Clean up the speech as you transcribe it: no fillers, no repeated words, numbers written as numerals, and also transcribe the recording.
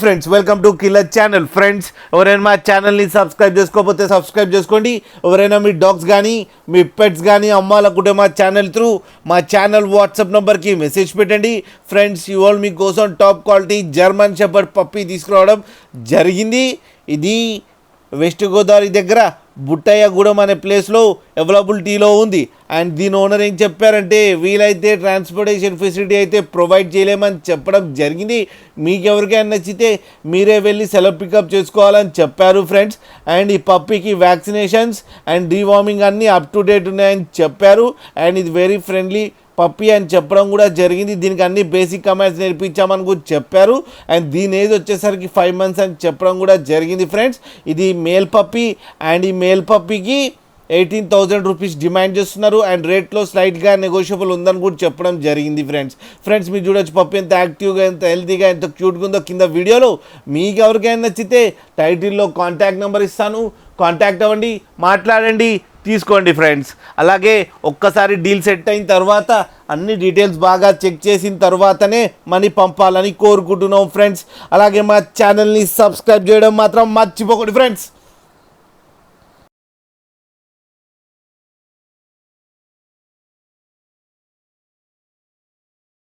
Friends welcome to killer channel. Friends ఎవరైనా మా ఛానల్ని సబ్స్క్రైబ్ చేసుకోకపోతే సబ్స్క్రైబ్ చేసుకోండి. ఎవరైనా మీ డాగ్స్ కానీ మీ పెట్స్ కానీ అమ్మాలనుకుంటే మా ఛానల్ త్రూ మా ఛానల్ వాట్సాప్ నెంబర్కి మెసేజ్ పెట్టండి. ఫ్రెండ్స్ ఇవాళ మీకోసం top quality German shepherd puppy తీసుకురావడం జరిగింది. ఇది వెస్ట్ గోదావరి దగ్గర బుట్టయ్యగూడెం అనే ప్లేస్లో అవైలబిలిటీలో ఉంది. అండ్ దీని ఓనర్ ఏం చెప్పారంటే వీలైతే ట్రాన్స్పోర్టేషన్ ఫెసిలిటీ అయితే ప్రొవైడ్ చేయలేమని చెప్పడం జరిగింది. మీకు ఎవరికైనా నచ్చితే మీరే వెళ్ళి సెలవు పికప్ చేసుకోవాలని చెప్పారు ఫ్రెండ్స్. అండ్ ఈ పప్పీకి వ్యాక్సినేషన్స్ అండ్ డీవార్మింగ్ అన్నీ అప్ టు డేట్ ఉన్నాయని చెప్పారు. అండ్ ఇది వెరీ ఫ్రెండ్లీ పప్పీ అని చెప్పడం కూడా జరిగింది. దీనికి అన్ని బేసిక్ కమాండ్స్ నేర్పించామని కూడా చెప్పారు. అండ్ దీని ఏజ్ వచ్చేసరికి 5 months అని చెప్పడం కూడా జరిగింది ఫ్రెండ్స్. ఇది మేల్ పప్పీ అండ్ ఈ మేల్ పప్పీకి 18,000 రూపీస్ డిమాండ్ చేస్తున్నారు. అండ్ రేట్లో స్లైట్గా నెగోషియబుల్ ఉందని కూడా చెప్పడం జరిగింది ఫ్రెండ్స్ మీరు చూడొచ్చు పప్పీ ఎంత యాక్టివ్గా ఎంత హెల్తీగా ఎంత క్యూట్గా ఉందో కింద వీడియోలో. మీకు ఎవరికైనా నచ్చితే టైటిల్లో కాంటాక్ట్ నెంబర్ ఇస్తాను, కాంటాక్ట్ అవ్వండి, మాట్లాడండి, తీసుకోండి ఫ్రెండ్స్. అలాగే ఒక్కసారి డీల్ సెట్ అయిన తర్వాత అన్ని డీటెయిల్స్ బాగా చెక్ చేసిన తర్వాతనే మనీ పంపాలని కోరుకుంటున్నాం ఫ్రెండ్స్. అలాగే మా ఛానల్ని సబ్స్క్రైబ్ చేయడం మాత్రం మర్చిపోకండి ఫ్రెండ్స్.